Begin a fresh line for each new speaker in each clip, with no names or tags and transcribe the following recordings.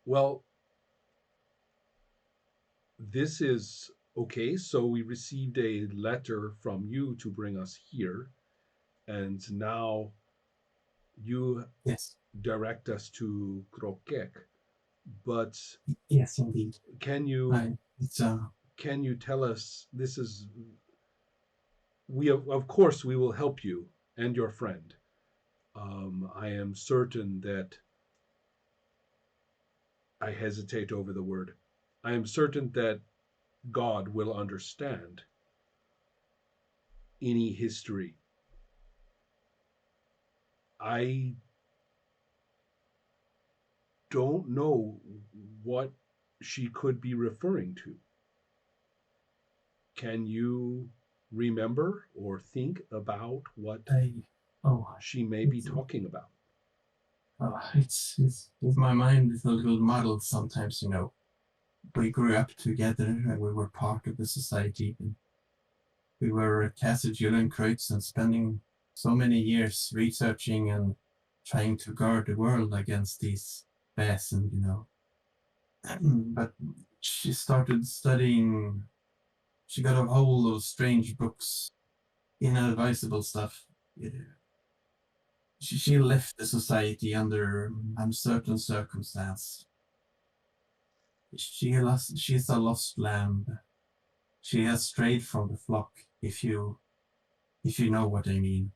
Well, this is okay. So we received a letter from you to bring us here, and now you
Yes,
direct us to Krokek. But
yes, indeed.
can you
I it's
can you tell us this is we of course we will help you and your friend. I am certain that I hesitate over the word. I am certain that God will understand any history. I don't know what she could be referring to. Can you remember or think about what
I oh
she may be
it's
talking about?
it's my mind is a little muddled sometimes. We grew up together and we were part of the society. And we were Kreutz and spending so many years researching and trying to guard the world against these Vaesen. But she started studying. She got a hold of strange books, inadvisable stuff. She left the society under uncertain circumstance. She's a lost lamb. She has strayed from the flock, if you know what I mean,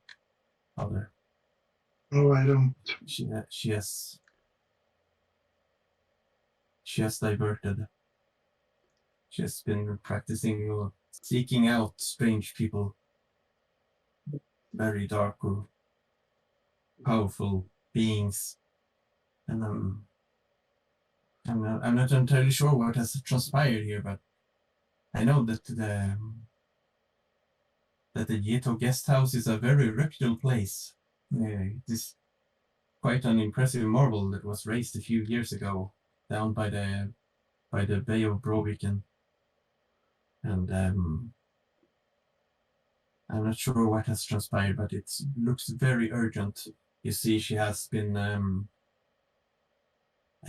Father.
Oh, I don't.
She has diverted. She has been practicing seeking out strange people, very dark or powerful beings, and I'm not entirely sure what has transpired here, but I know that the Yeto guest house is a very reputable place. It is quite an impressive marble that was raised a few years ago down by the Bay of Broviken, and I'm not sure what has transpired, but it looks very urgent. You see, she has been. I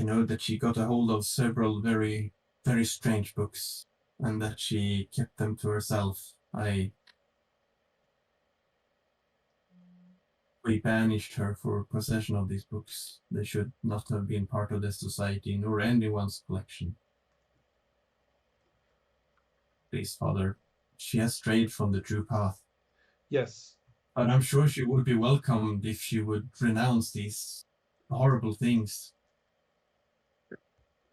know that she got a hold of several very, very strange books, and that she kept them to herself. We banished her for possession of these books. They should not have been part of the society, nor anyone's collection. Please, Father, she has strayed from the true path.
Yes.
But I'm sure she would be welcomed if she would renounce these horrible things.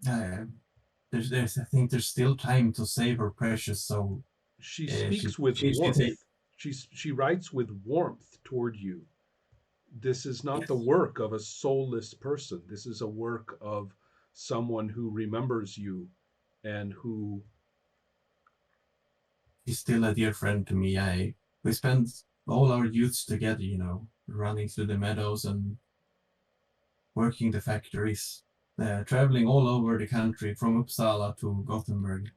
I think there's still time to save her precious soul.
She
She
speaks with
she should take.
warmth. She writes with warmth toward you. This is not the
Yes,
work of a soulless person. This is a work of someone who remembers you and who
she's still a dear friend to me. We spent all our youths together, running through the meadows and working the factories, traveling all over the country from Uppsala to Gothenburg.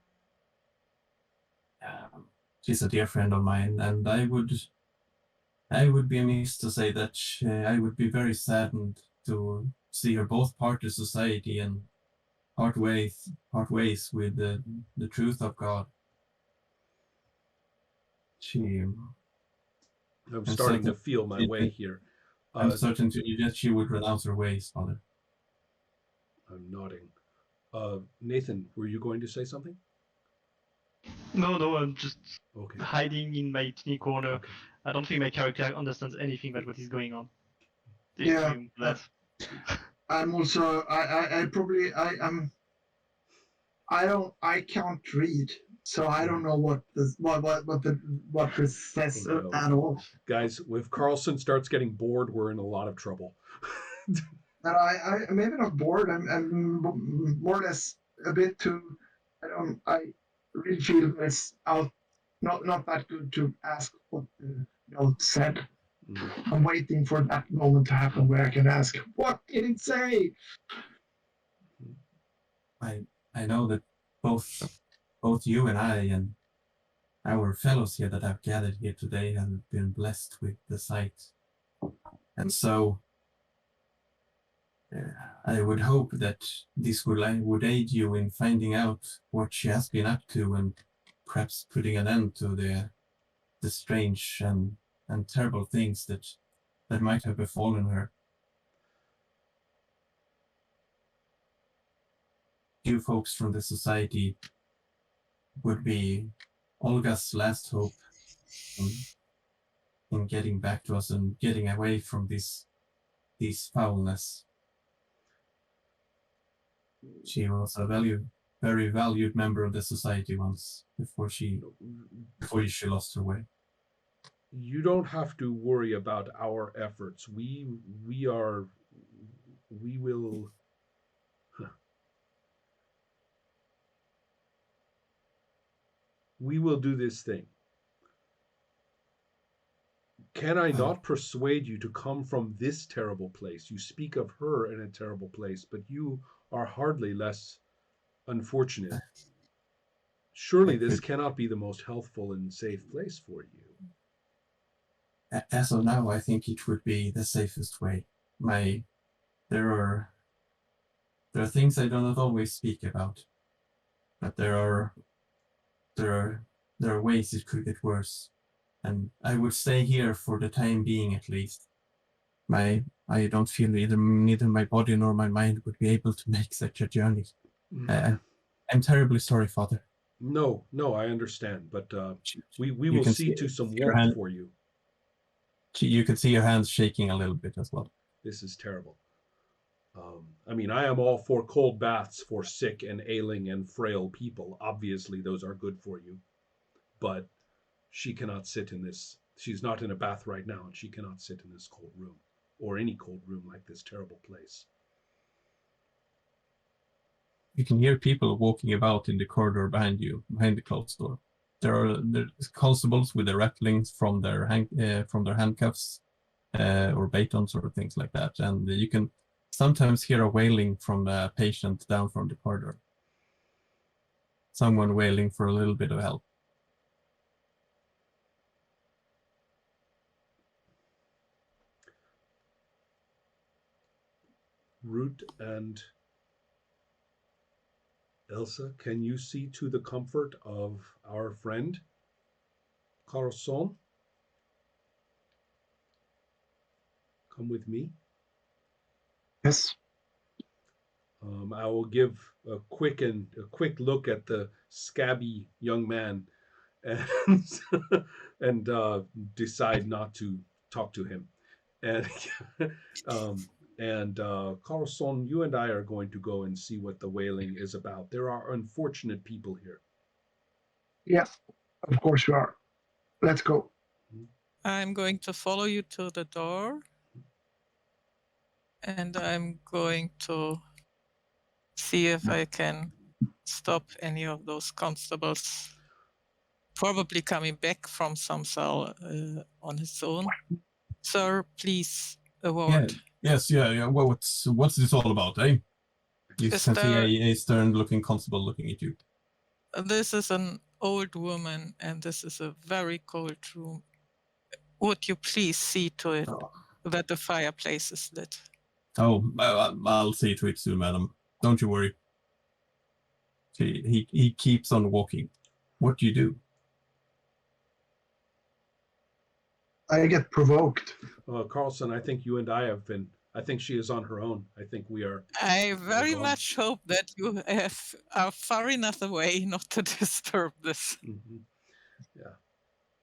She's a dear friend of mine, and I would be amiss to say that I would be very saddened to see her both part to society and part ways with the truth of God. She,
I'm
I'm
starting to
certain,
feel my way here.
I'm
Uh,
certain to you that she would renounce her ways, Father.
I'm nodding. Nathan, were you going to say something?
No, I'm just
Okay.
hiding in my teeny corner.
Okay.
I don't think my character understands anything about what is going on.
Yeah,
That.
I'm also. I probably. I don't. I can't read, so I don't know what this says
Oh, no.
at all.
Guys, if Carlson starts getting bored, we're in a lot of trouble.
But I'm maybe not bored. I'm more or less a bit too. I really feel it's out. Not that good to ask what the note said. I'm waiting for that moment to happen where I can ask, what did it say?
I know that both you and I and our fellows here that have gathered here today have been blessed with the sight. And so I would hope that this would aid you in finding out what she has been up to and perhaps putting an end to the strange and terrible things that might have befallen her. You folks from the society would be Olga's last hope in getting back to us and getting away from this foulness. She was a very valued member of the society once before she lost her way.
You don't have to worry about our efforts. We will we will do this thing. Can I not persuade you to come from this terrible place? You speak of her in a terrible place, but you are hardly less unfortunate. Surely this cannot be the most healthful and safe place for you.
As of now, I think it would be the safest way. There are things I do not always speak about, but there are ways it could get worse, and I would stay here for the time being at least. I don't feel neither my body nor my mind would be able to make such a journey. I'm terribly sorry, Father.
No, I understand, but we will see to some warmth for you.
You can see your hands shaking a little bit as well.
This is terrible. I mean, I am all for cold baths for sick and ailing and frail people. Obviously, those are good for you. But she cannot sit in this. She's not in a bath right now, and she cannot sit in this cold room or any cold room like this terrible place.
You can hear people walking about in the corridor behind you, behind the closed door. There are constables with the rattlings from their handcuffs or batons or things like that, and you can sometimes hear a wailing from a patient down from the corridor. Someone wailing for a little bit of help.
Root and Elsa, can you see to the comfort of our friend Carlson? Come with me.
Yes.
I will give a quick look at the scabby young man, and decide not to talk to him. And Carlson, you and I are going to go and see what the wailing is about. There are unfortunate people here.
Yeah, of course you are. Let's go.
I'm going to follow you to the door. And I'm going to see if I can stop any of those constables probably coming back from some cell on his own. Sir, please, a word.
Yeah. Well, what's this all about, eh? You can see a stern-looking constable looking at you.
This is an old woman, and this is a very cold room. Would you please see to it that the fireplace is lit?
Oh, I'll see to it soon, madam. Don't you worry. He keeps on walking. What do you do?
I get provoked.
Carlson, I think you and I have been. I think she is on her own. I think we are.
I very much hope that you are far enough away not to disturb this.
Mm-hmm.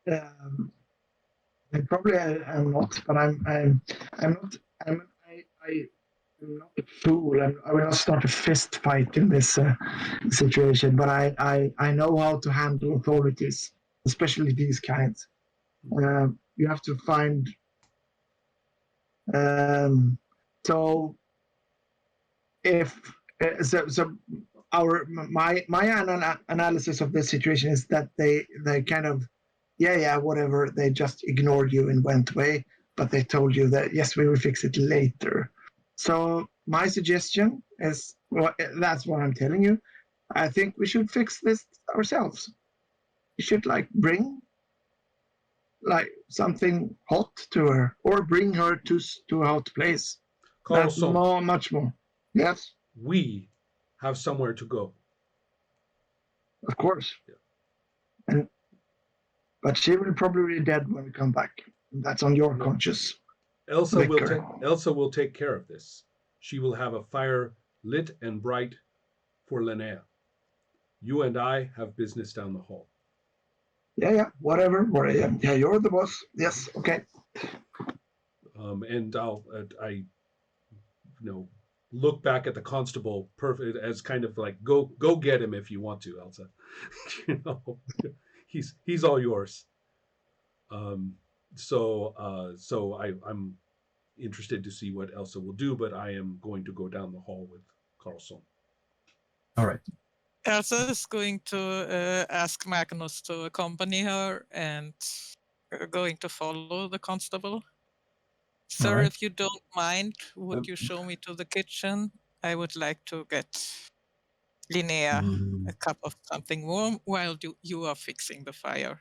Yeah. I probably am not, but I'm not. I'm not a fool. I will not start a fist fight in this situation. But I know how to handle authorities, especially these kinds. You have to find. So if my analysis of the situation is that they kind of whatever, they just ignored you and went away, but they told you that yes, we will fix it later. So my suggestion is, well, that's what I'm telling you, I think we should fix this ourselves. We should bring something hot to her, or bring her to a hot place. That's
Carlson,
much more. Yes,
we have somewhere to go.
of course.
Yeah.
And but she will probably be dead when we come back. That's on your
No.
conscience.
Elsa
Vicar.
will take care of this. She will have a fire lit and bright for Linnea. You and I have business down the hall.
Yeah, whatever. Yeah, you're the boss. Yes, okay.
And I look back at the constable perfect as kind of like go get him if you want to, Elsa. He's all yours. So I'm interested to see what Elsa will do, but I am going to go down the hall with Carlson.
All right.
Elsa is going to ask Magnus to accompany her and going to follow the constable. Sir,
right.
if you don't mind, would you show me to the kitchen? I would like to get Linnea a cup of something warm while you are fixing the fire.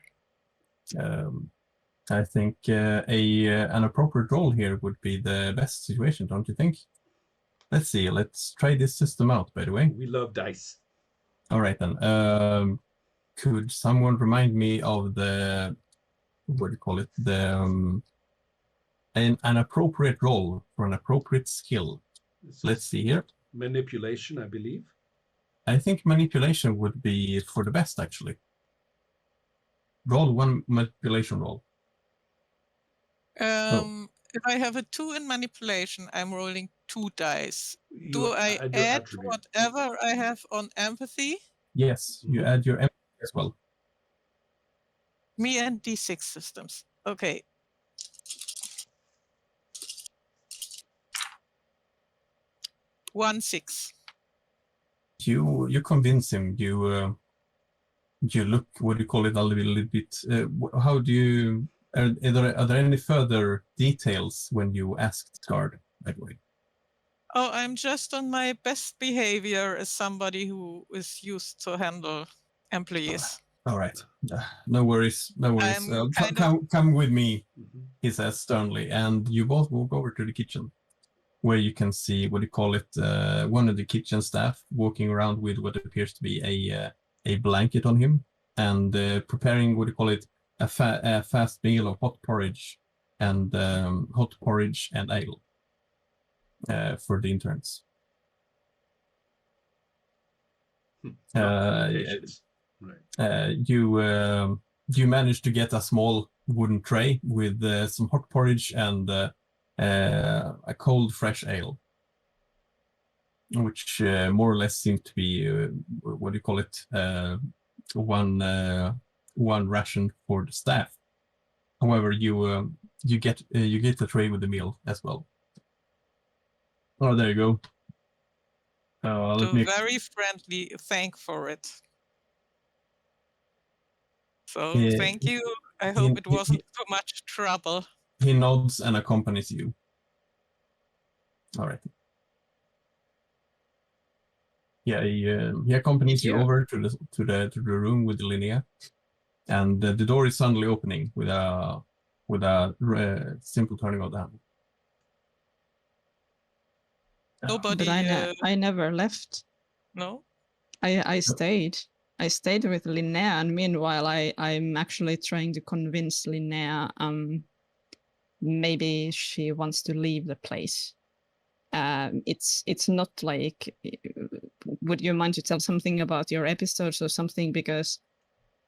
I think an appropriate role here would be the best situation, don't you think? Let's see. Let's try this system out, by the way.
We love dice.
All right, then. Could someone remind me of the, what do you call it? An appropriate role for an appropriate skill. Let's see here.
Manipulation, I believe.
I think manipulation would be for the best, actually. Roll one manipulation roll.
If I have a 2 in manipulation, I'm rolling 2 dice. Do I add
attribute.
whatever I have on empathy?
Yes, you add your empathy as well.
Me and D6 systems. Okay. One 6.
You convince him. You look, what do you call it, a little bit. How do you? Are there any further details when you ask the guard, by the way?
Oh, I'm just on my best behavior as somebody who is used to handle employees.
All right. No worries. No worries. Come with me, he says sternly, and you both walk over to the kitchen, where you can see, what do you call it, one of the kitchen staff walking around with what appears to be a blanket on him, and preparing, what do you call it, a fast meal of hot porridge and ale for the interns. You manage to get a small wooden tray with some hot porridge and a cold, fresh ale, which more or less seems to be what do you call it? One ration for the staff. However, you get the tray with the meal as well. Oh, there you go.
Very friendly thank for it. So thank you. I hope it wasn't too much trouble.
He nods and accompanies you. All right. Yeah, he accompanies you over to the room with Linnea, and the door is suddenly opening with a simple turning of the handle.
Nobody.
But I never left.
No.
I stayed. I stayed with Linnea, and meanwhile I'm actually trying to convince Linnea maybe she wants to leave the place. It's not like, would you mind to tell something about your episodes or something, because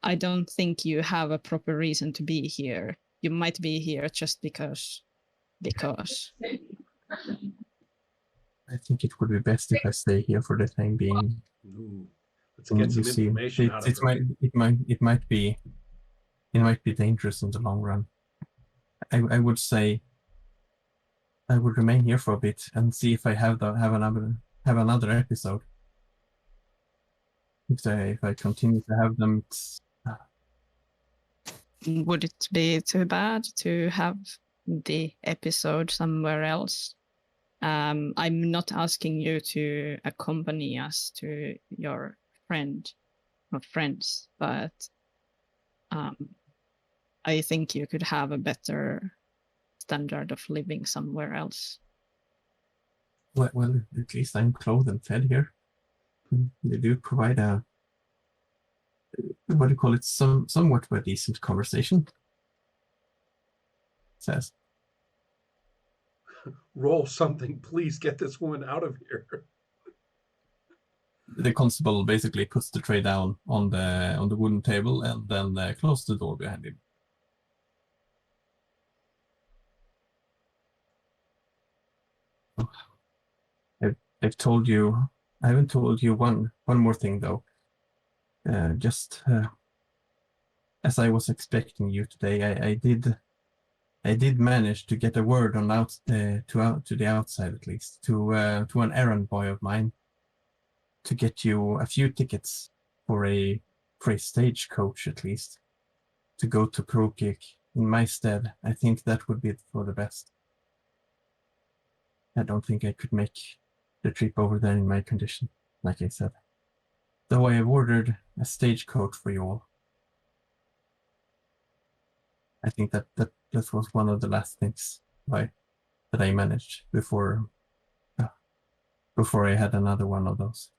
I don't think you have a proper reason to be here. You might be here just because.
I think it would be best if I stay here for the time being.
Ooh, let's get some information out of her.
It might be dangerous in the long run. I would say I would remain here for a bit and see if I have another episode. If I continue to have them.
Would it be too bad to have the episode somewhere else? I'm not asking you to accompany us to your friend or friends, but I think you could have a better standard of living somewhere else.
Well, at least I'm clothed and fed here. They do provide a, what do you call it, somewhat of a decent conversation. Says.
Roll something, please get this woman out of here.
The constable basically puts the tray down on the wooden table and then closes the door behind him. I've told you. I haven't told you one more thing though. Just as I was expecting you today, I did manage to get a word on to the outside at least to an errand boy of mine to get you a few tickets for a stagecoach at least to go to Krokik in my stead. I think that would be for the best. I don't think I could make the trip over there in my condition, like I said. Though I have ordered a stagecoach for you all. I think that was one of the last things that I managed before I had another one of those.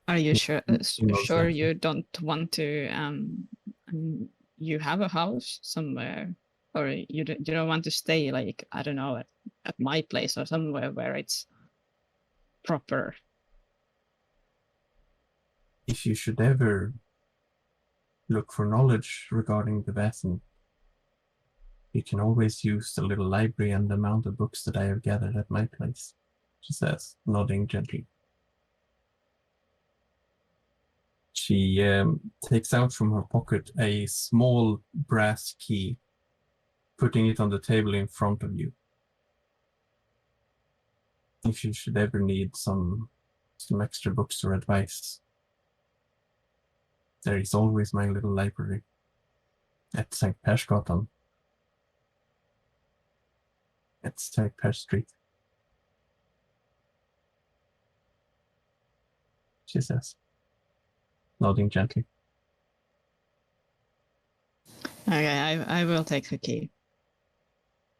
Are you sure
exactly.
you don't want to you have a house somewhere, or you don't want to stay, like, I don't know, at my place or somewhere where it's proper?
If you should ever look for knowledge regarding the Vaesen, you can always use the little library and the amount of books that I have gathered at my place, she says, nodding gently. She takes out from her pocket a small brass key, putting it on the table in front of you. If you should ever need some extra books or advice, there is always my little library at St. Persgatan. At St. Per Street, she says, nodding gently.
Okay, I will take the key.